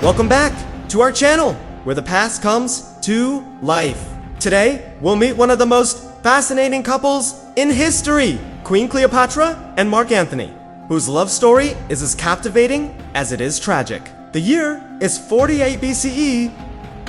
Welcome back to our channel, where the past comes to life. Today, we'll meet one of the most fascinating couples in history, Queen Cleopatra and Mark Antony, whose love story is as captivating as it is tragic. The year is 48 BCE,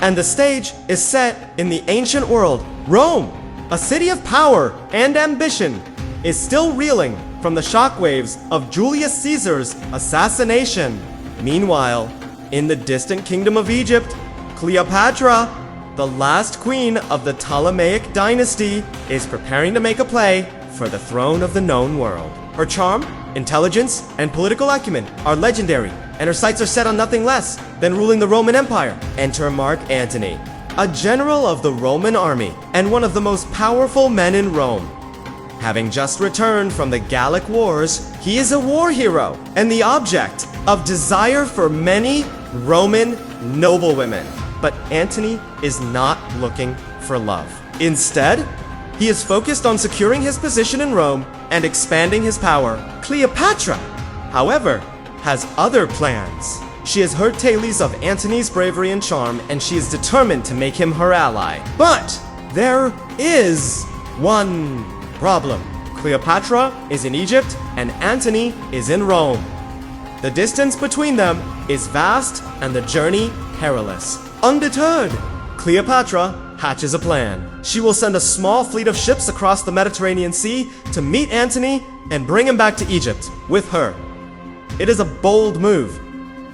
and the stage is set in the ancient world. Rome, a city of power and ambition, is still reeling from the shockwaves of Julius Caesar's assassination. Meanwhile, in the distant kingdom of Egypt, Cleopatra, the last queen of the Ptolemaic dynasty, is preparing to make a play for the throne of the known world. Her charm, intelligence, and political acumen are legendary, and her sights are set on nothing less than ruling the Roman Empire. Enter Mark Antony, a general of the Roman army and one of the most powerful men in Rome. Having just returned from the Gallic Wars, he is a war hero and the object of desire for many Roman noblewomen. But Antony is not looking for love. Instead, he is focused on securing his position in Rome and expanding his power. Cleopatra, however, has other plans. She has heard tales of Antony's bravery and charm, and she is determined to make him her ally. But there is one problem. Cleopatra is in Egypt and Antony is in Rome. The distance between them is vast and the journey perilous. Undeterred, Cleopatra hatches a plan. She will send a small fleet of ships across the Mediterranean Sea to meet Antony and bring him back to Egypt with her. It is a bold move,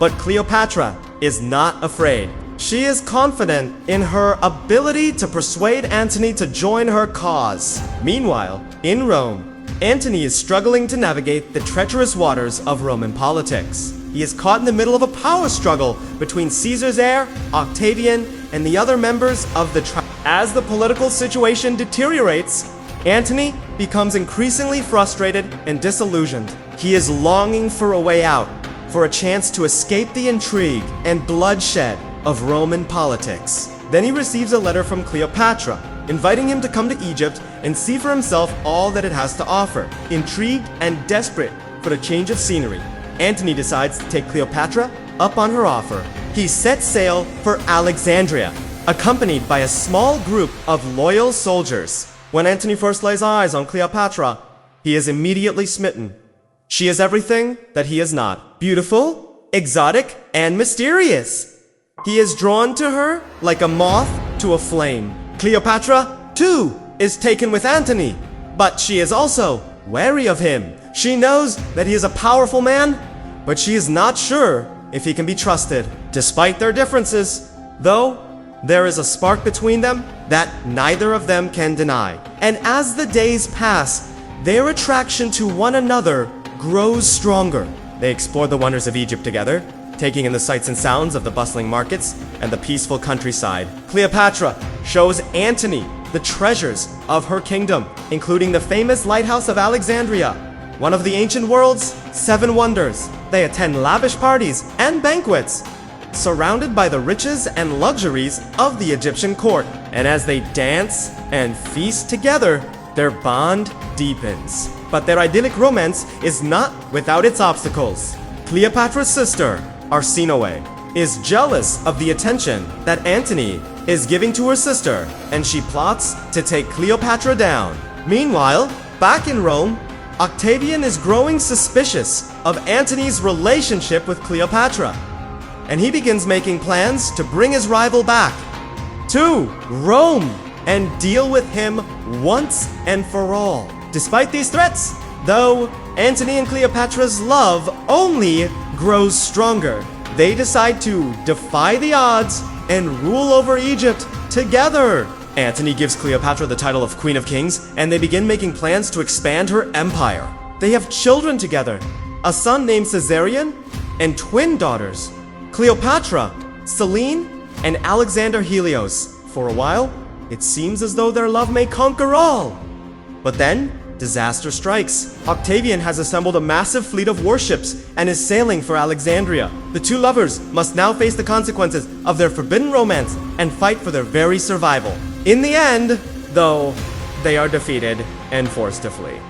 but Cleopatra is not afraid. She is confident in her ability to persuade Antony to join her cause. Meanwhile, in Rome, Antony is struggling to navigate the treacherous waters of Roman politics. He is caught in the middle of a power struggle between Caesar's heir, Octavian, and the other members of the tribe. As the political situation deteriorates, Antony becomes increasingly frustrated and disillusioned. He is longing for a way out, for a chance to escape the intrigue and bloodshed of Roman politics. Then he receives a letter from Cleopatra, inviting him to come to Egypt and see for himself all that it has to offer. Intrigued and desperate for a change of scenery, Antony decides to take Cleopatra up on her offer. He sets sail for Alexandria, accompanied by a small group of loyal soldiers. When Antony first lays eyes on Cleopatra, he is immediately smitten. She is everything that he is not: beautiful, exotic, and mysterious. He is drawn to her like a moth to a flame. Cleopatra, too, is taken with Antony, but she is also wary of him. She knows that he is a powerful man, but she is not sure if he can be trusted. Despite their differences, though, there is a spark between them that neither of them can deny. And as the days pass, their attraction to one another grows stronger. They explore the wonders of Egypt together, taking in the sights and sounds of the bustling markets and the peaceful countryside. Cleopatra shows Antony the treasures of her kingdom, including the famous lighthouse of Alexandria, one of the ancient world's 7 wonders. They attend lavish parties and banquets, surrounded by the riches and luxuries of the Egyptian court. And as they dance and feast together, their bond deepens. But their idyllic romance is not without its obstacles. Cleopatra's sister, Arsinoe, is jealous of the attention that Antony is giving to her sister, and she plots to take Cleopatra down. Meanwhile, back in Rome, Octavian is growing suspicious of Antony's relationship with Cleopatra, and he begins making plans to bring his rival back to Rome and deal with him once and for all. Despite these threats, though, Antony and Cleopatra's love only grows stronger. They decide to defy the odds and rule over Egypt together. Antony gives Cleopatra the title of Queen of Kings, and they begin making plans to expand her empire. They have children together, a son named Caesarion, and twin daughters, Cleopatra, Selene, and Alexander Helios. For a while, it seems as though their love may conquer all. But then, disaster strikes. Octavian has assembled a massive fleet of warships and is sailing for Alexandria. The two lovers must now face the consequences of their forbidden romance and fight for their very survival. In the end, though, they are defeated and forced to flee.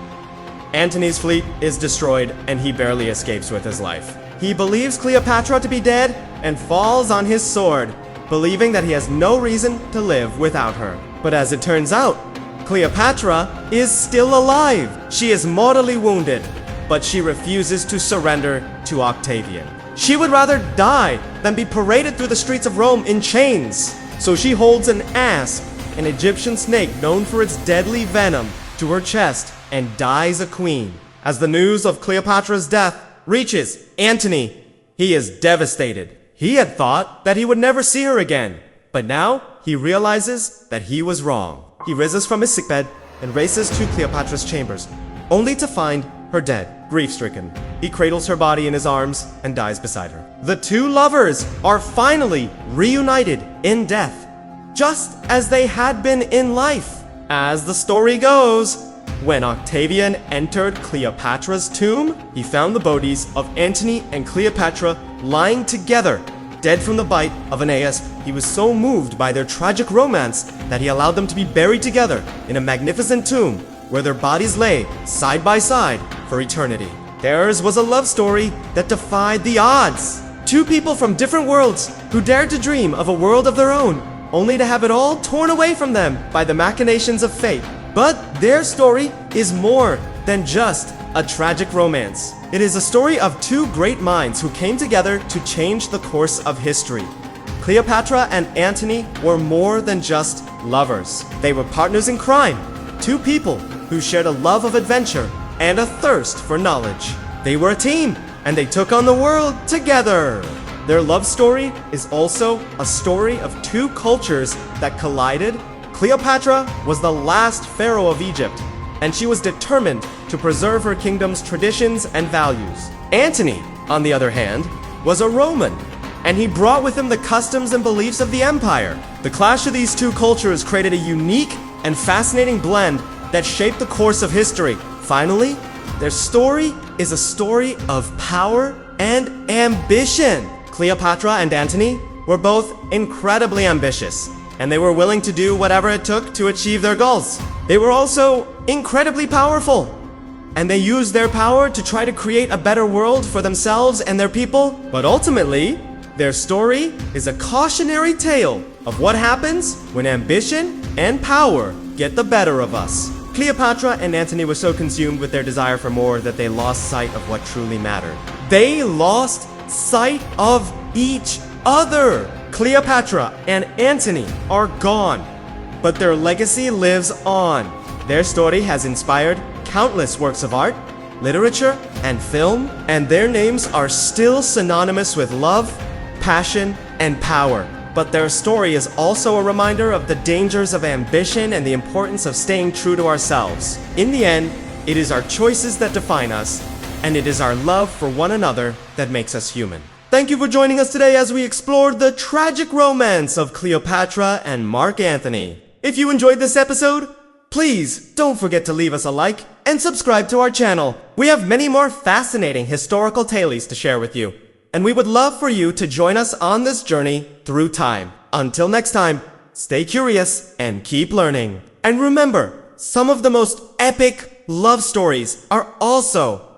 Antony's fleet is destroyed and he barely escapes with his life. He believes Cleopatra to be dead and falls on his sword, believing that he has no reason to live without her. But as it turns out, Cleopatra is still alive. She is mortally wounded, but she refuses to surrender to Octavian. She would rather die than be paraded through the streets of Rome in chains. So she holds an asp, an Egyptian snake known for its deadly venom, to her chest and dies a queen. As the news of Cleopatra's death reaches Antony, he is devastated. He had thought that he would never see her again, but now he realizes that he was wrong. He rises from his sickbed and races to Cleopatra's chambers, only to find her dead, grief-stricken. He cradles her body in his arms and dies beside her. The two lovers are finally reunited in death, just as they had been in life. As the story goes, when Octavian entered Cleopatra's tomb, he found the bodies of Antony and Cleopatra lying together, dead from the bite of an asp. He was so moved by their tragic romance that he allowed them to be buried together in a magnificent tomb where their bodies lay side by side for eternity. Theirs was a love story that defied the odds. Two people from different worlds who dared to dream of a world of their own, only to have it all torn away from them by the machinations of fate. But their story is more than just a tragic romance. It is a story of two great minds who came together to change the course of history. Cleopatra and Antony were more than just lovers. They were partners in crime, two people who shared a love of adventure and a thirst for knowledge. They were a team, and they took on the world together. Their love story is also a story of two cultures that collided. Cleopatra was the last pharaoh of Egypt, and she was determined to preserve her kingdom's traditions and values. Antony, on the other hand, was a Roman, and he brought with him the customs and beliefs of the empire. The clash of these two cultures created a unique and fascinating blend that shaped the course of history. Finally, their story is a story of power and ambition. Cleopatra and Antony were both incredibly ambitious, and they were willing to do whatever it took to achieve their goals. They were also incredibly powerful, and they used their power to try to create a better world for themselves and their people. But ultimately, their story is a cautionary tale of what happens when ambition and power get the better of us. Cleopatra and Antony were so consumed with their desire for more that they lost sight of what truly mattered. They lost sight of each other. Cleopatra and Antony are gone, but their legacy lives on. Their story has inspired countless works of art, literature, and film, and their names are still synonymous with love, passion, and power. But their story is also a reminder of the dangers of ambition and the importance of staying true to ourselves. In the end, it is our choices that define us, and it is our love for one another that makes us human. Thank you for joining us today as we explored the tragic romance of Cleopatra and Mark Antony. If you enjoyed this episode, please don't forget to leave us a like and subscribe to our channel. We have many more fascinating historical tales to share with you, and we would love for you to join us on this journey through time. Until next time, stay curious and keep learning. And remember, some of the most epic love stories are also